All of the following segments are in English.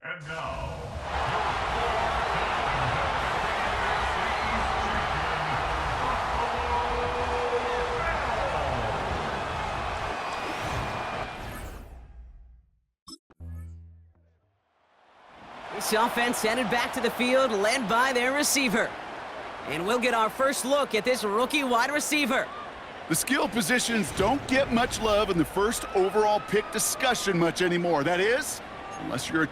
And now, this offense headed back to the field, led by their receiver. And we'll get our first look at this rookie wide receiver. The skill positions don't get much love in the first overall pick discussion much anymore. That is, unless you're a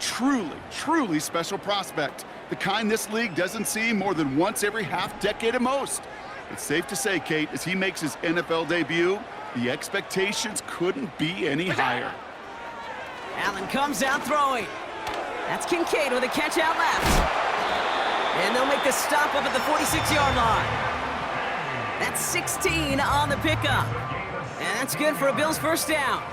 truly special prospect. The kind this league doesn't see more than once every half-decade at most. It's safe to say, Kate, as he makes his NFL debut, the expectations couldn't be any higher. Allen comes out throwing. That's Kincaid with a catch out left. And they'll make the stop up at the 46-yard line. That's 16 on the pickup. And that's good for a Bills first down.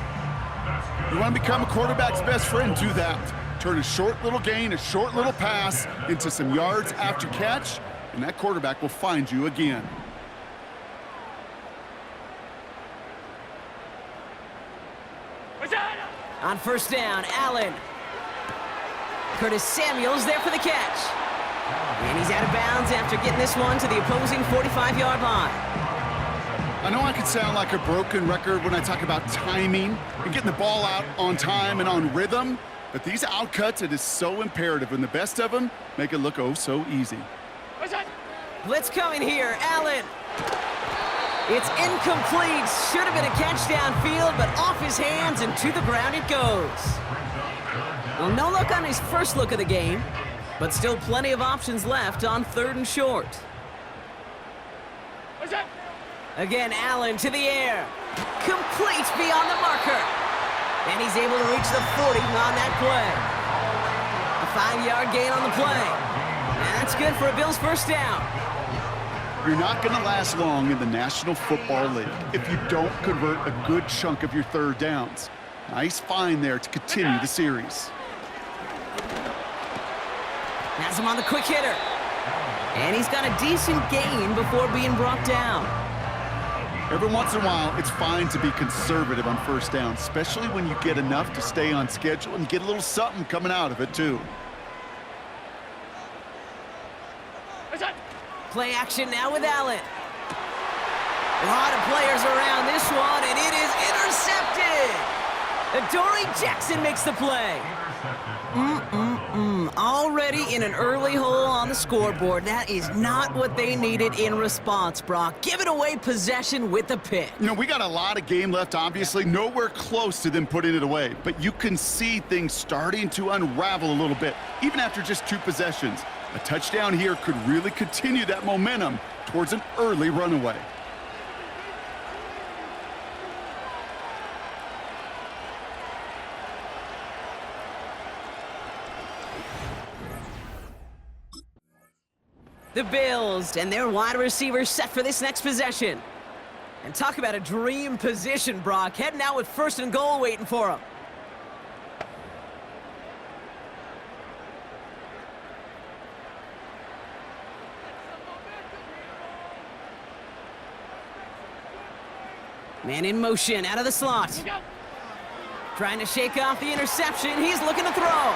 You want to become a quarterback's best friend, do that. Turn a short little gain, a short little pass into some yards after catch, and that quarterback will find you again. On first down, Allen. Curtis Samuel's there for the catch. And he's out of bounds after getting this one to the opposing 45-yard line. I know I could sound like a broken record when I talk about timing and getting the ball out on time and on rhythm, but these outcuts, it is so imperative, and the best of them make it look oh so easy. Blitz coming here, Allen. It's incomplete. Should have been a catch downfield, but off his hands and to the ground it goes. Well, no luck on his first look of the game, but still plenty of options left on 3rd and short. Again, Allen to the air. Complete beyond the marker. And he's able to reach the 40 on that play. A 5-yard gain on the play. And that's good for a Bills first down. You're not going to last long in the National Football League if you don't convert a good chunk of your 3rd downs. Nice find there to continue the series. Has him on the quick hitter. And he's got a decent gain before being brought down. Every once in a while, it's fine to be conservative on first down, especially when you get enough to stay on schedule and get a little something coming out of it, too. Play action now with Allen. A lot of players around this one, and it is intercepted. Adoree Jackson makes the play. Already in an early hole on the scoreboard. That is not what they needed in response, Brock. Giving away possession with the pick. You know, we got a lot of game left, obviously. Nowhere close to them putting it away. But you can see things starting to unravel a little bit, even after just 2 possessions. A touchdown here could really continue that momentum towards an early runaway. The Bills and their wide receivers set for this next possession. And talk about a dream position, Brock. Heading out with 1st and goal waiting for him. Man in motion, out of the slot. Trying to shake off the interception. He's looking to throw.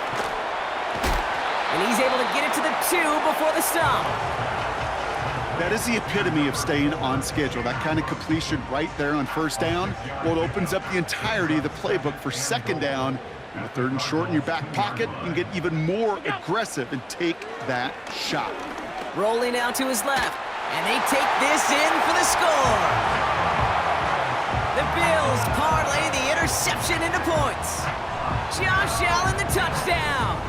And he's able to get it to the 2 before the stop. That is the epitome of staying on schedule. That kind of completion right there on first down. Well, it opens up the entirety of the playbook for 2nd down. And with 3rd and short in your back pocket, you can get even more aggressive and take that shot. Rolling out to his left. And they take this in for the score. The Bills parlay the interception into points. Josh Allen, the touchdown.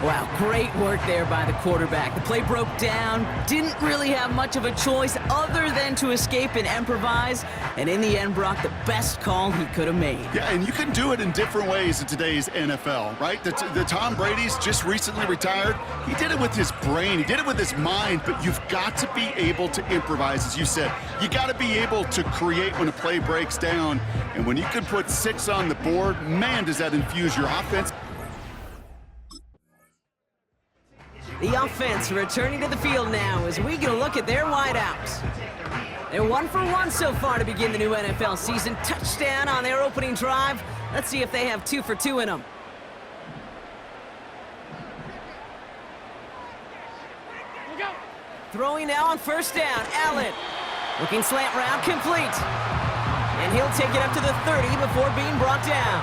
Wow, great work there by the quarterback. The play broke down, didn't really have much of a choice other than to escape and improvise, and in the end, Brock, the best call he could have made. Yeah, and you can do it in different ways in today's NFL, right? The Tom Brady's just recently retired. He did it with his brain. He did it with his mind, but you've got to be able to improvise, as you said. You got to be able to create when a play breaks down, and when you can put 6 on the board, man, does that infuse your offense. The offense returning to the field now as we get a look at their wideouts. They're 1 for 1 so far to begin the new NFL season. Touchdown on their opening drive. Let's see if they have 2 for 2 in them. Throwing now on first down, Allen. Looking slant route, complete. And he'll take it up to the 30 before being brought down.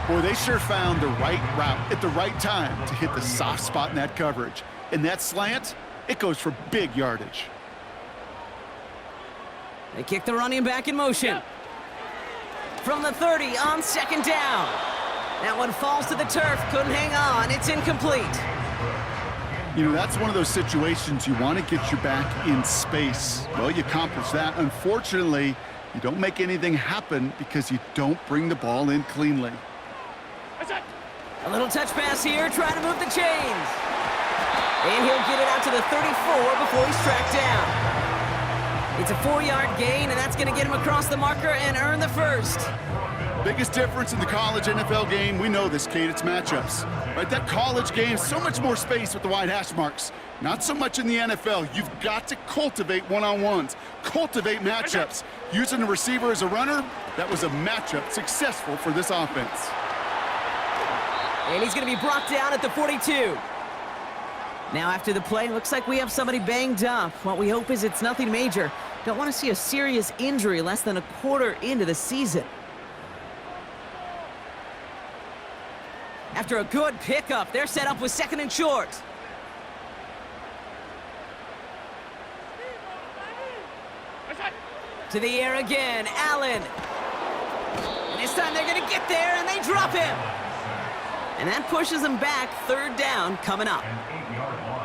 Boy, they sure found the right route at the right time to hit the soft spot in that coverage. And that slant, it goes for big yardage. They kick the running back in motion. From the 30 on second down. That one falls to the turf, couldn't hang on, it's incomplete. You know, that's one of those situations you want to get your back in space. Well, you accomplish that. Unfortunately, you don't make anything happen because you don't bring the ball in cleanly. A little touch pass here, trying to move the chains. And he'll get it out to the 34 before he's tracked down. It's a 4-yard gain, and that's going to get him across the marker and earn the first. Biggest difference in the college NFL game, we know this, Kate, it's matchups. Right, that college game, so much more space with the wide hash marks. Not so much in the NFL. You've got to cultivate one-on-ones, cultivate matchups. Using the receiver as a runner, that was a matchup successful for this offense. And he's going to be brought down at the 42. Now after the play, looks like we have somebody banged up. What we hope is it's nothing major. Don't want to see a serious injury less than a quarter into the season. After a good pickup, they're set up with second and short. To the air again, Allen. And this time they're going to get there, and they drop him. And that pushes them back, third down coming up.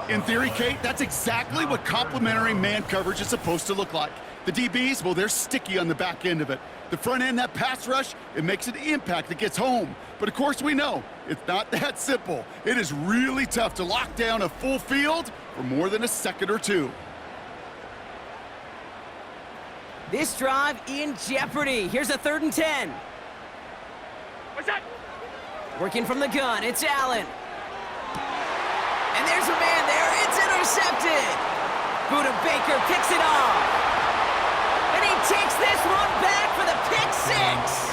In theory, Kate, that's exactly what complementary man coverage is supposed to look like. The DBs, well, they're sticky on the back end of it. The front end, that pass rush, it makes an impact that gets home. But of course we know, it's not that simple. It is really tough to lock down a full field for more than a second or two. This drive in jeopardy. Here's a 3rd and 10. What's that? Working from the gun, it's Allen. And there's a man there, it's intercepted. Buda Baker picks it off. And he takes this one back for the pick six.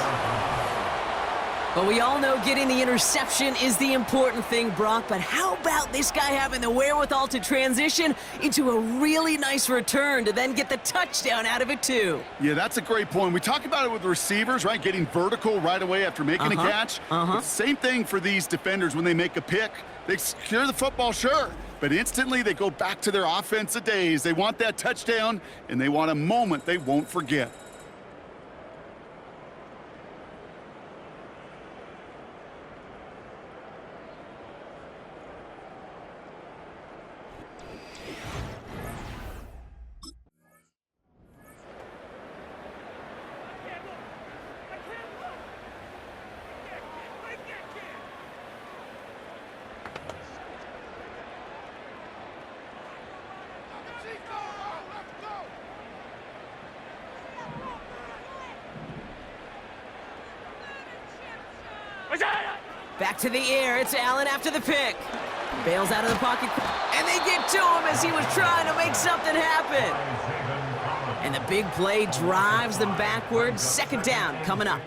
But we all know getting the interception is the important thing, Brock. But how about this guy having the wherewithal to transition into a really nice return to then get the touchdown out of it, too? Yeah, that's a great point. We talk about it with the receivers, right? Getting vertical right away after making a catch. It's the same thing for these defenders when they make a pick. They secure the football, sure, but instantly they go back to their offensive days. They want that touchdown, and they want a moment they won't forget. Back to the air, it's Allen after the pick. Bails out of the pocket, and they get to him as he was trying to make something happen. And the big play drives them backwards. 2nd down coming up.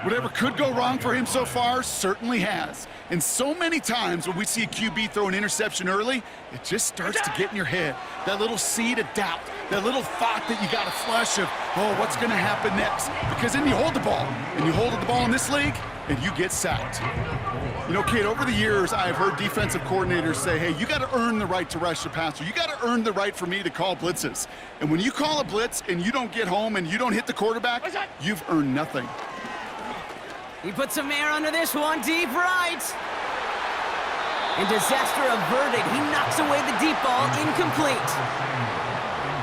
Whatever could go wrong for him so far certainly has. And so many times when we see a QB throw an interception early, it just starts to get in your head. That little seed of doubt, that little thought that you got to flush of, oh, what's going to happen next? Because then you hold the ball, and you hold the ball in this league, and you get sacked. You know, Kate, over the years, I've heard defensive coordinators say, hey, you got to earn the right to rush the passer. You got to earn the right for me to call blitzes. And when you call a blitz and you don't get home and you don't hit the quarterback, you've earned nothing. He puts some air under this one, deep right. And disaster averted. He knocks away the deep ball, incomplete.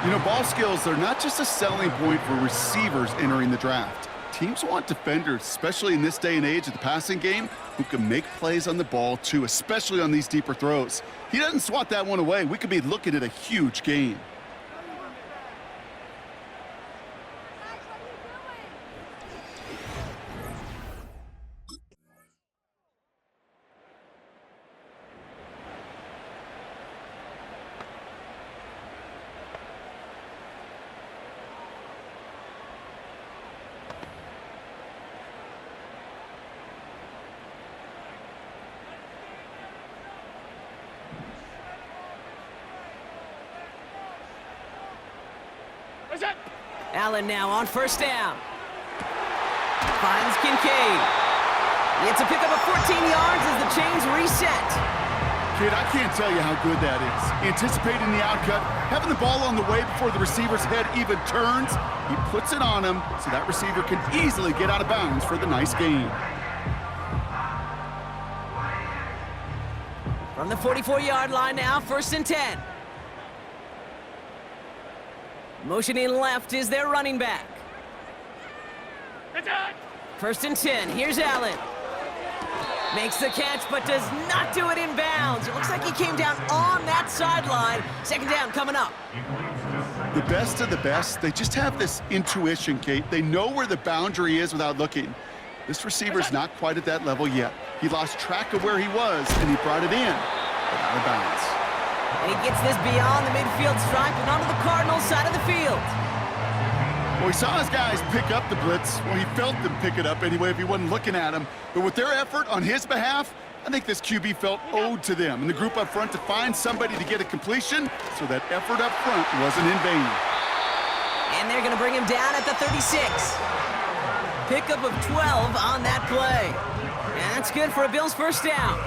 You know, ball skills, they're not just a selling point for receivers entering the draft. Teams want defenders, especially in this day and age of the passing game, who can make plays on the ball too, especially on these deeper throws. He doesn't swat that one away. We could be looking at a huge gain. that? Allen now on first down. Finds Kincaid. It's a pickup of 14 yards as the chains reset. Kid, I can't tell you how good that is. Anticipating the outcut, having the ball on the way before the receiver's head even turns, he puts it on him so that receiver can easily get out of bounds for the nice gain. From the 44-yard line now, 1st and 10. Motioning left is their running back. It's on. 1st and 10, here's Allen. Makes the catch, but does not do it in bounds. It looks like he came down on that sideline. 2nd down coming up. The best of the best, they just have this intuition, Kate. They know where the boundary is without looking. This receiver's not quite at that level yet. He lost track of where he was, and he brought it in, but out of bounds. And he gets this beyond the midfield stripe and onto the Cardinals side of the field. Well, he saw his guys pick up the blitz. Well, he felt them pick it up anyway if he wasn't looking at him. But with their effort on his behalf, I think this QB felt owed to them and the group up front to find somebody to get a completion, so that effort up front wasn't in vain. And they're going to bring him down at the 36. Pickup of 12 on that play. And that's good for a Bills 1st down.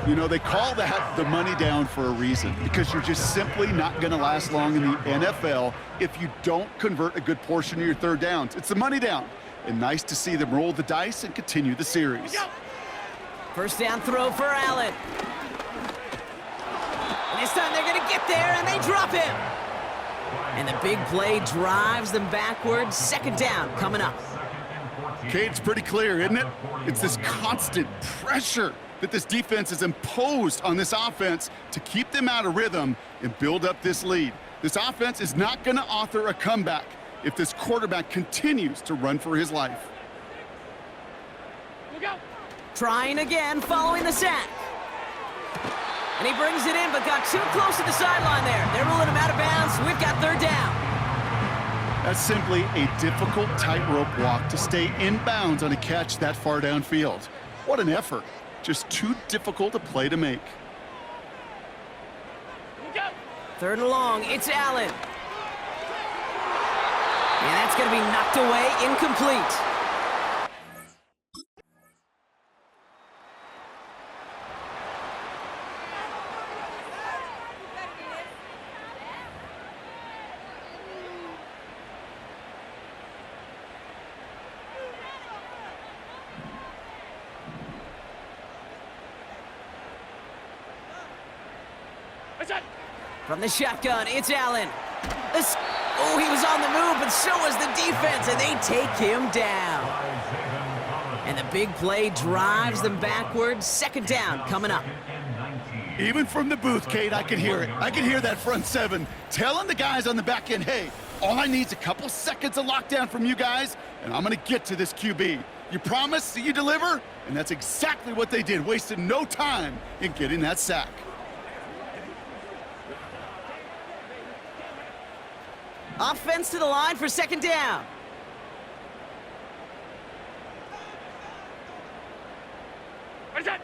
You know, they call that the money down for a reason, because you're just simply not going to last long in the NFL if you don't convert a good portion of your 3rd downs. It's the money down. And nice to see them roll the dice and continue the series. 1st down throw for Allen. And this time they're going to get there, and they drop him. And the big play drives them backwards. 2nd down coming up. Kate, it's pretty clear, isn't it? It's this constant pressure that this defense has imposed on this offense to keep them out of rhythm and build up this lead. This offense is not going to author a comeback if this quarterback continues to run for his life. Look out. Trying again following the sack. And he brings it in, but got too close to the sideline there. They're ruling him out of bounds. We've got 3rd down. That's simply a difficult tightrope walk to stay in bounds on a catch that far downfield. What an effort. Just too difficult a play to make. Look out. 3rd and long, it's Allen. And that's going to be knocked away, incomplete. It's on. From the shotgun, it's Allen. Oh, he was on the move, but so was the defense, and they take him down. And the big play drives them backwards. 2nd down coming up. Even from the booth, Kate, I can hear it. I can hear that front 7 telling the guys on the back end, hey, all I need is a couple seconds of lockdown from you guys, and I'm going to get to this QB. You promise that you deliver? And that's exactly what they did, wasted no time in getting that sack. Offense to the line for 2nd down. It's on.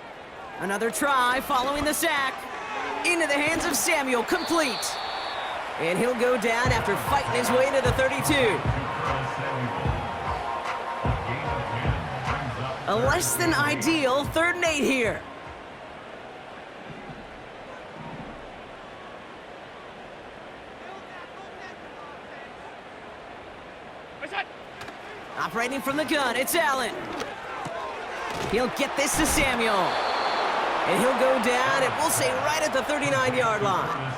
Another try following the sack. Into the hands of Samuel, complete. And he'll go down after fighting his way into the 32. A less than ideal 3rd and 8 here. It's on. Operating from the gun, it's Allen. He'll get this to Samuel. And he'll go down, and we'll say right at the 39-yard line.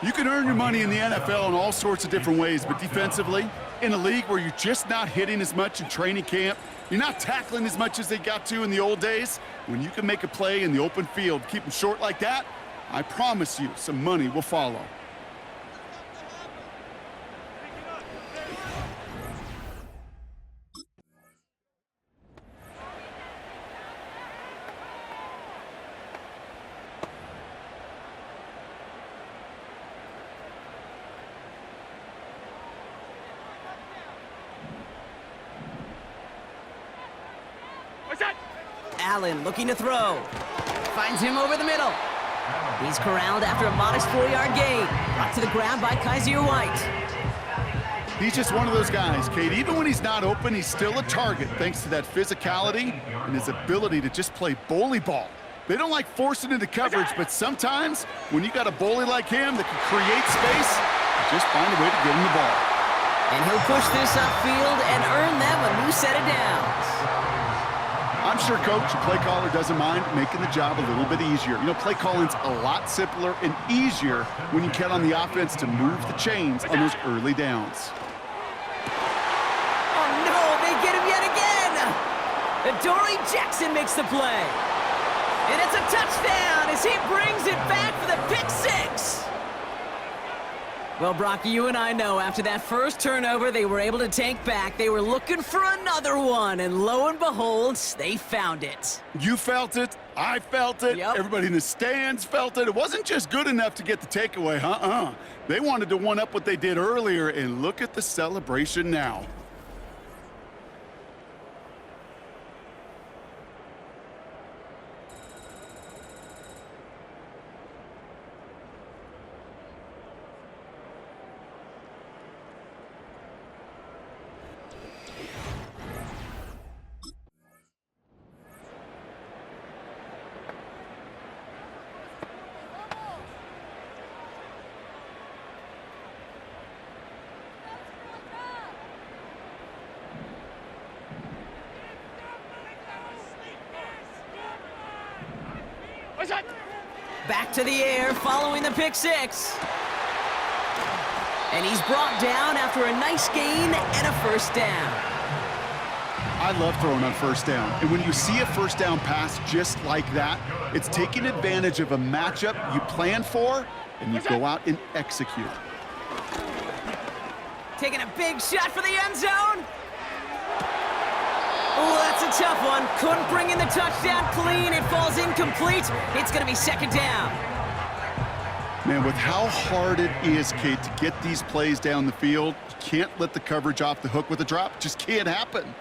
You can earn your money in the NFL in all sorts of different ways, but defensively, in a league where you're just not hitting as much in training camp, you're not tackling as much as they got to in the old days, when you can make a play in the open field, keep them short like that, I promise you some money will follow. Allen looking to throw. Finds him over the middle. He's corralled after a modest 4-yard gain. Brought to the ground by Kaiser White. He's just one of those guys, Kate. Even when he's not open, he's still a target thanks to that physicality and his ability to just play bully ball. They don't like forcing into coverage, but sometimes when you got a bully like him that can create space, just find a way to get him the ball. And he'll push this upfield and earn them a new set of downs. I'm sure Coach, the play caller, doesn't mind making the job a little bit easier. You know, play calling's a lot simpler and easier when you count on the offense to move the chains on those early downs. Oh, no, they get him yet again. Adoree Jackson makes the play. And it's a touchdown as he brings it back for the pick six. Well, Brocky, you and I know after that first turnover, they were able to take back. They were looking for another one, and lo and behold, they found it. You felt it. I felt it. Yep. Everybody in the stands felt it. It wasn't just good enough to get the takeaway. They wanted to one-up what they did earlier, and look at the celebration now. Back to the air following the pick six. And he's brought down after a nice gain and a first down. I love throwing on first down. And when you see a first down pass just like that, it's taking advantage of a matchup you plan for, and you go out and execute. Taking a big shot for the end zone. Oh, that's a tough one. Couldn't bring in the touchdown clean. It falls incomplete. It's going to be second down. Man, with how hard it is, Kate, to get these plays down the field, you can't let the coverage off the hook with a drop. It just can't happen.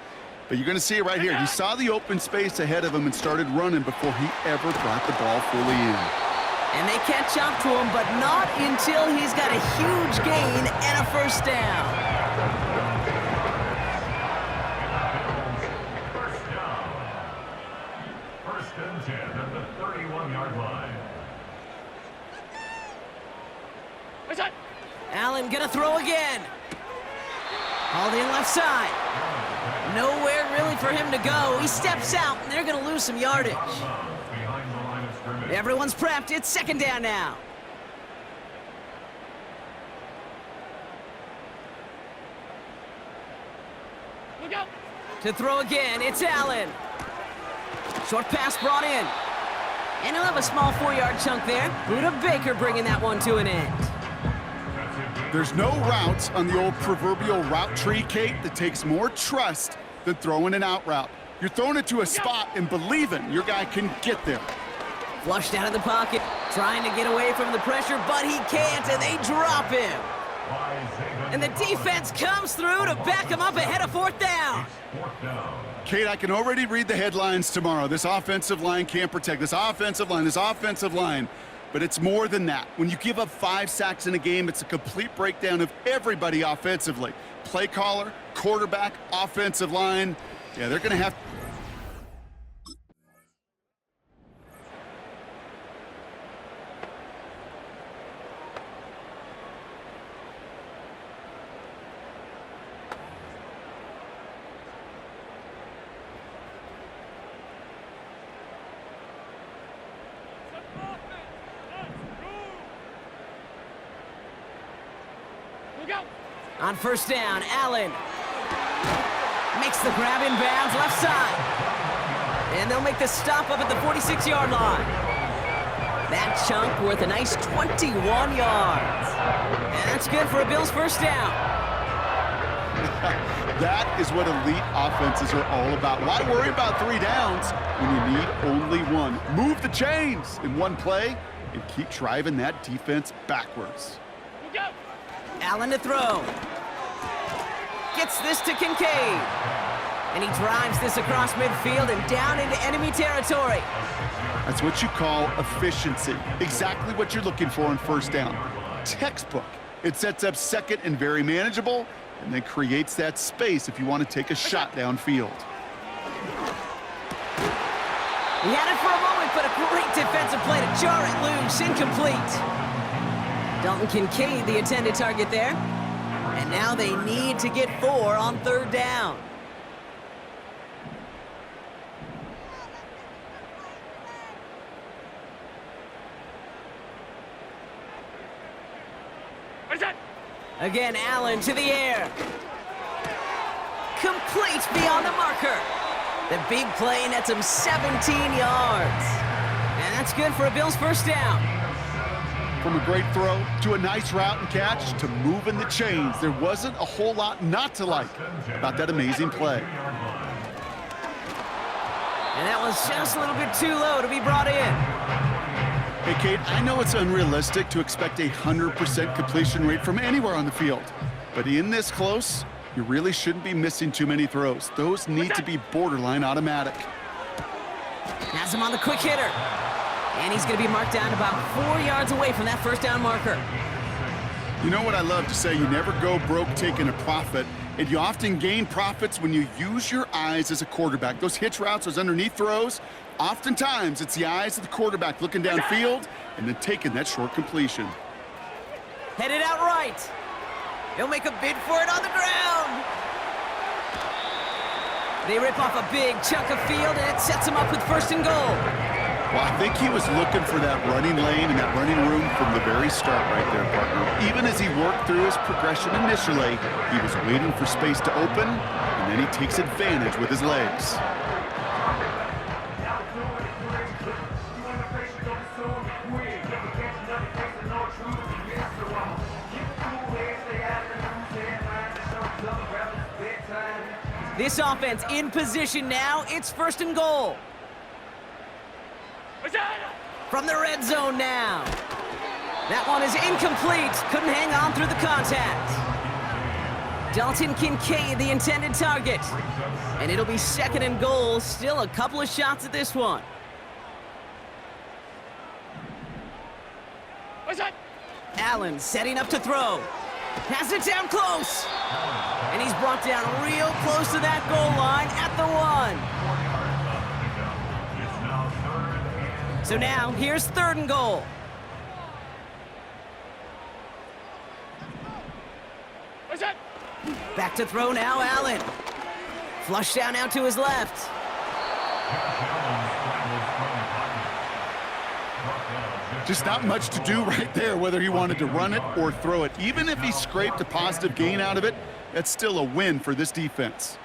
But you're going to see it right here. He saw the open space ahead of him and started running before he ever brought the ball fully in. And they catch up to him, but not until he's got a huge gain and a first down. Allen gonna throw again. Hauled in left side. Nowhere really for him to go. He steps out, and they're gonna lose some yardage. Everyone's prepped. It's second down now. Look out. To throw again, it's Allen. Short pass brought in. And he'll have a small 4-yard chunk there. Buda Baker bringing that one to an end. There's no routes on the old proverbial route tree, Kate, that takes more trust than throwing an out route. You're throwing it to a spot and believing your guy can get there. Flushed out of the pocket, trying to get away from the pressure, but he can't, and they drop him. And the defense comes through to back him up ahead of fourth down. Kate, I can already read the headlines tomorrow. This offensive line can't protect. This offensive line. But it's more than that. When you give up 5 sacks in a game, it's a complete breakdown of everybody offensively. Play caller, quarterback, offensive line. Yeah, they're going to have... On first down, Allen makes the grab in bounds left side. And they'll make the stop up at the 46-yard line. That chunk worth a nice 21 yards. And that's good for a Bills first down. That is what elite offenses are all about. Why worry about 3 downs when you need only 1? Move the chains in one play and keep driving that defense backwards. Allen to throw. Gets this to Kincaid. And he drives this across midfield and down into enemy territory. That's what you call efficiency. Exactly what you're looking for on first down. Textbook. It sets up second and very manageable. and then creates that space if you want to take a shot downfield. He had it for a moment, but a great defensive play to jar it loose. Incomplete. Dalton Kincaid, the intended target there. And now they need to get 4 on 3rd down. Again, Allen to the air. Complete beyond the marker. The big play nets him 17 yards. And that's good for a Bills first down. From a great throw to a nice route and catch to moving the chains, there wasn't a whole lot not to like about that amazing play. And that was just a little bit too low to be brought in. Hey, Kate, I know it's unrealistic to expect a 100% completion rate from anywhere on the field, but in this close, you really shouldn't be missing too many throws. Those need to be borderline automatic. Has him on the quick hitter. And he's going to be marked down about 4 yards away from that first down marker. You know what I love to say? You never go broke taking a profit, and you often gain profits when you use your eyes as a quarterback. Those hitch routes, those underneath throws, oftentimes it's the eyes of the quarterback looking downfield and then taking that short completion. Headed out right. He'll make a bid for it on the ground. They rip off a big chunk of field, and it sets him up with 1st and goal. Well, I think he was looking for that running lane and that running room from the very start right there, partner. Even as he worked through his progression initially, he was waiting for space to open, and then he takes advantage with his legs. This offense in position now. It's 1st and goal. From the red zone now. That one is incomplete. Couldn't hang on through the contact. Dalton Kincaid, the intended target. And it'll be 2nd and goal. Still a couple of shots at this one. Allen setting up to throw. Has it down close. And he's brought down real close to that goal line at the 1. So now, here's 3rd and goal. Back to throw now, Allen. Flush down out to his left. Just not much to do right there, whether he wanted to run it or throw it. Even if he scraped a positive gain out of it, that's still a win for this defense.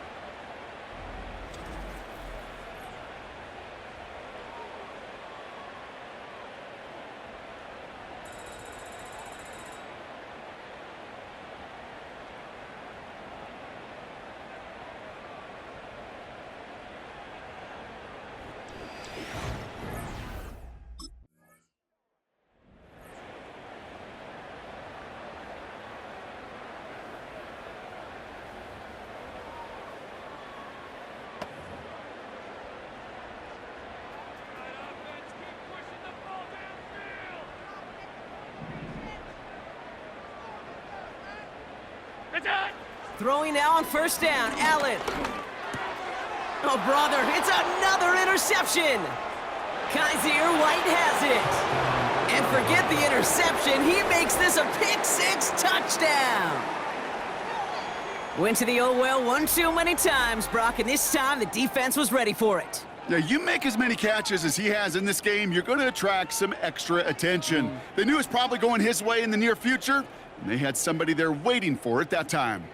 Throwing now on 1st down, Allen. Oh, brother, it's another interception. Kaiser White has it. And forget the interception, he makes this a pick-6 touchdown. Went to the oh well one too many times, Brock, and this time the defense was ready for it. Yeah, you make as many catches as he has in this game, you're going to attract some extra attention. They knew it was probably going his way in the near future, and they had somebody there waiting for it that time.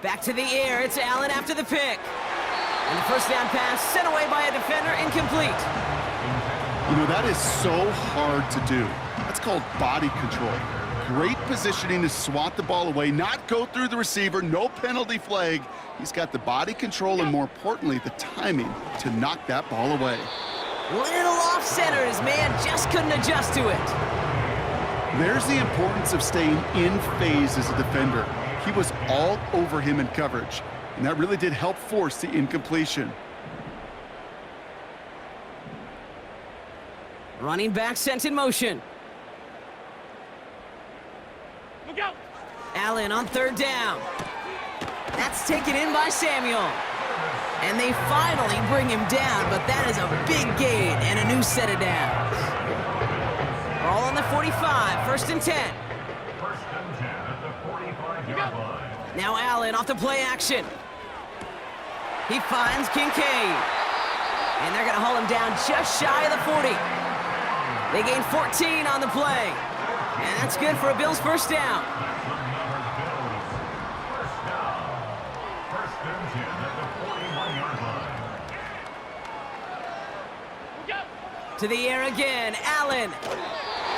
Back to the air, it's Allen after the pick. And the first down pass sent away by a defender, incomplete. You know, that is so hard to do. That's called body control. Great positioning to swat the ball away, not go through the receiver, no penalty flag. He's got the body control and, more importantly, the timing to knock that ball away. Little off center, his man just couldn't adjust to it. There's the importance of staying in phase as a defender. He was all over him in coverage, and that really did help force the incompletion. Running back sent in motion. Look out! Allen on third down. That's taken in by Samuel. And they finally bring him down, but that is a big gain and a new set of downs. All on the 45, first and 10. First and 10 at the 45-yard line. Now Allen off the play action. He finds Kincaid. And they're going to haul him down just shy of the 40. They gain 14 on the play. And that's good for a Bills first down. First and 10 at the 41-yard line. Look out! To the air again, Allen.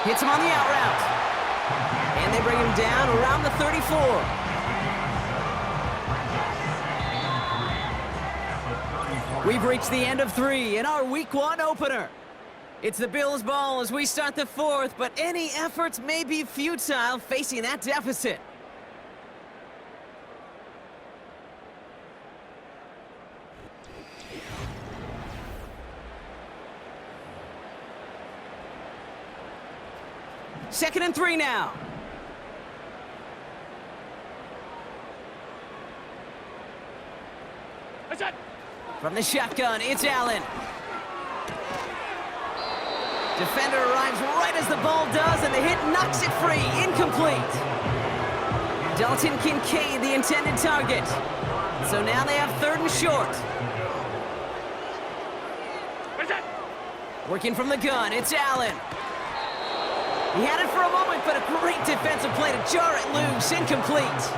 Hits him on the out route. And they bring him down around the 34. We've reached the end of 3 in our Week 1 opener. It's the Bills' ball as we start the 4th, but any efforts may be futile facing that deficit. Second and 3 now. Listen! From the shotgun, it's Allen. Defender arrives right as the ball does, and the hit knocks it free. Incomplete. Dalton Kincaid, the intended target. So now they have third and short. Listen! Working from the gun, it's Allen. He had it for a moment, but a great defensive play to jar it loose. Incomplete.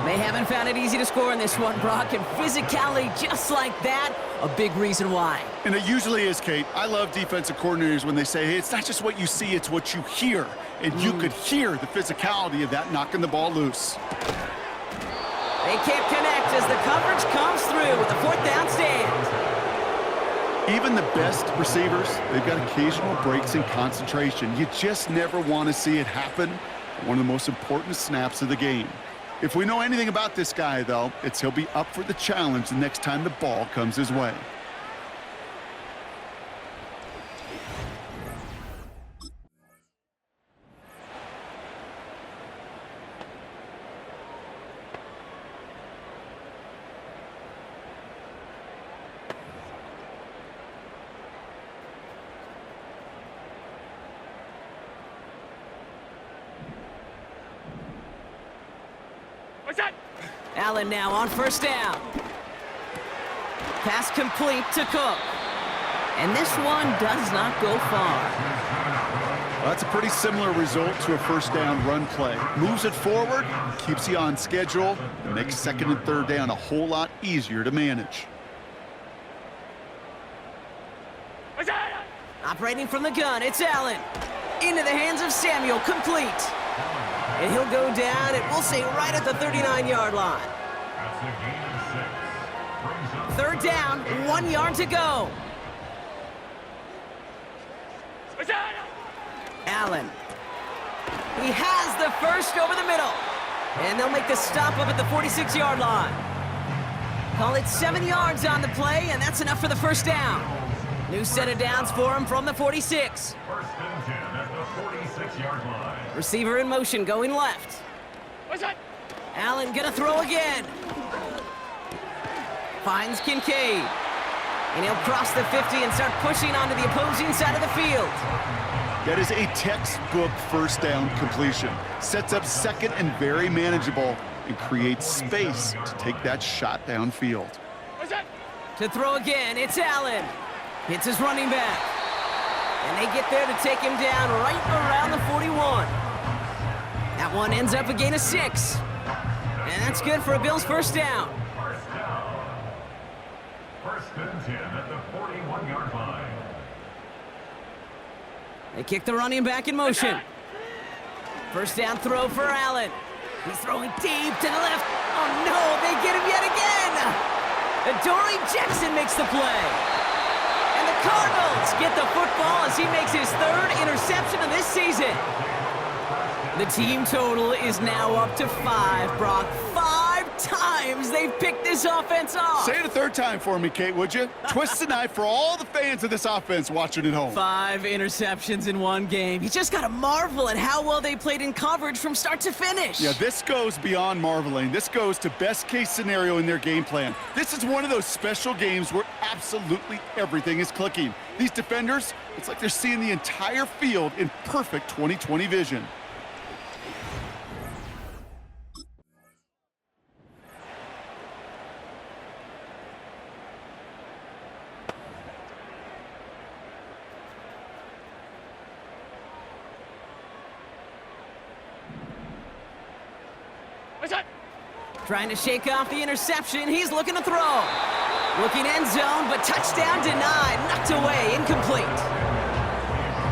They haven't found it easy to score in this one, Brock, and physicality just like that, a big reason why. And it usually is, Kate. I love defensive coordinators when they say, hey, it's not just what you see, it's what you hear. And you could hear the physicality of that knocking the ball loose. They can't connect as the coverage comes through with a fourth down stand. Even the best receivers, they've got occasional breaks in concentration. You just never want to see it happen. One of the most important snaps of the game. If we know anything about this guy, though, it's he'll be up for the challenge the next time the ball comes his way. Listen! Allen now on first down. Pass complete to Cook. And this one does not go far. Well, that's a pretty similar result to a first down run play. Moves it forward, keeps you on schedule, and makes second and third down a whole lot easier to manage. Listen! Operating from the gun, it's Allen. Into the hands of Samuel, complete. And he'll go down, and we'll say right at the 39-yard line. That's a gain of 6. Brings up Third down, 1 yard to go. Listen! Allen. He has the first over the middle. And they'll make the stop up at the 46-yard line. Call it 7 yards on the play, and that's enough for the first down. New set of downs for him from the 46. first and 10 at the 46-yard line. Receiver in motion going left. Listen! Allen gonna throw again. Finds Kincaid. And he'll cross the 50 and start pushing onto the opposing side of the field. That is a textbook first down completion. Sets up second and very manageable and creates space to take that shot downfield. Listen! To throw again, it's Allen. Hits his running back. And they get there to take him down right around the 41. That one ends up a gain of 6. And that's good for a Bills first down. First and 10 at the 41-yard line. They kick the running back in motion. First down throw for Allen. He's throwing deep to the left. Oh no, they get him yet again. Adoree Jackson makes the play. And the Cardinals get the football as he makes his third interception of this season. The team total is now up to 5, Brock. 5 times they've picked this offense off. Say it a third time for me, Kate, would you? Twist the knife for all the fans of this offense watching at home. 5 interceptions in one game. You just got to marvel at how well they played in coverage from start to finish. Yeah, this goes beyond marveling. This goes to best case scenario in their game plan. This is one of those special games where absolutely everything is clicking. These defenders, it's like they're seeing the entire field in perfect 20/20 vision. Trying to shake off the interception. He's looking to throw. Looking end zone, but touchdown denied. Knocked away, incomplete.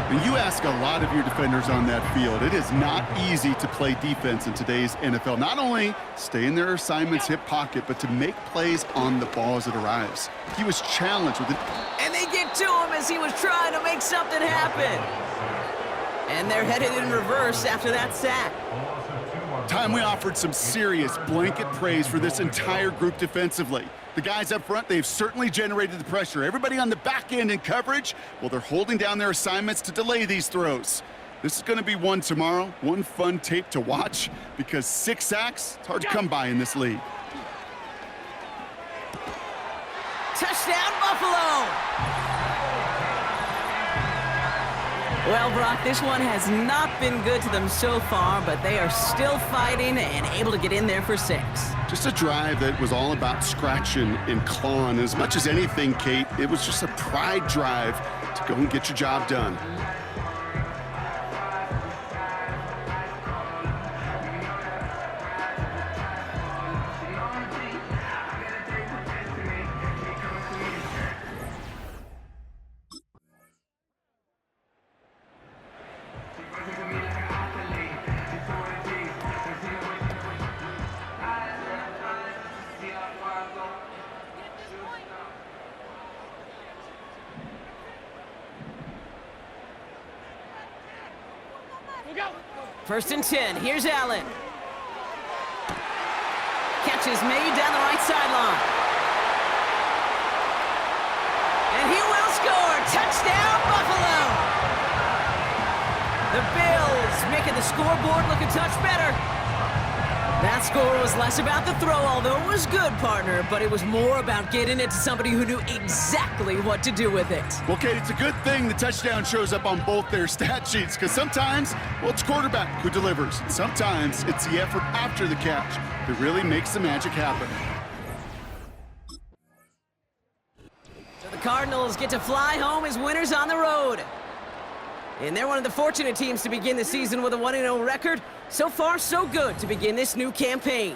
And you ask a lot of your defenders on that field. It is not easy to play defense in today's NFL. Not only stay in their assignment's hip pocket, but to make plays on the ball as it arrives. He was challenged with it. And they get to him as he was trying to make something happen. And they're headed in reverse after that sack. Time we offered some serious blanket praise for this entire group defensively. The guys up front, they've certainly generated the pressure. Everybody on the back end in coverage, well, they're holding down their assignments to delay these throws. This is going to be one tomorrow, one fun tape to watch, because 6 sacks, it's hard to come by in this league. Touchdown, Buffalo! Well, Brock, this one has not been good to them so far, but they are still fighting and able to get in there for 6. Just a drive that was all about scratching and clawing. As much as anything, Kate, it was just a pride drive to go and get your job done. First and 10, here's Allen. Catch is made down the right sideline. And he will score. Touchdown, Buffalo! The Bills making the scoreboard look a touch better. That score was less about the throw, although it was good, partner, but it was more about getting it to somebody who knew exactly what to do with it. Well, Kate, it's a good thing the touchdown shows up on both their stat sheets, because sometimes, well, it's quarterback who delivers. And sometimes it's the effort after the catch that really makes the magic happen. So the Cardinals get to fly home as winners on the road. And they're one of the fortunate teams to begin the season with a 1-0 record. So far, so good to begin this new campaign.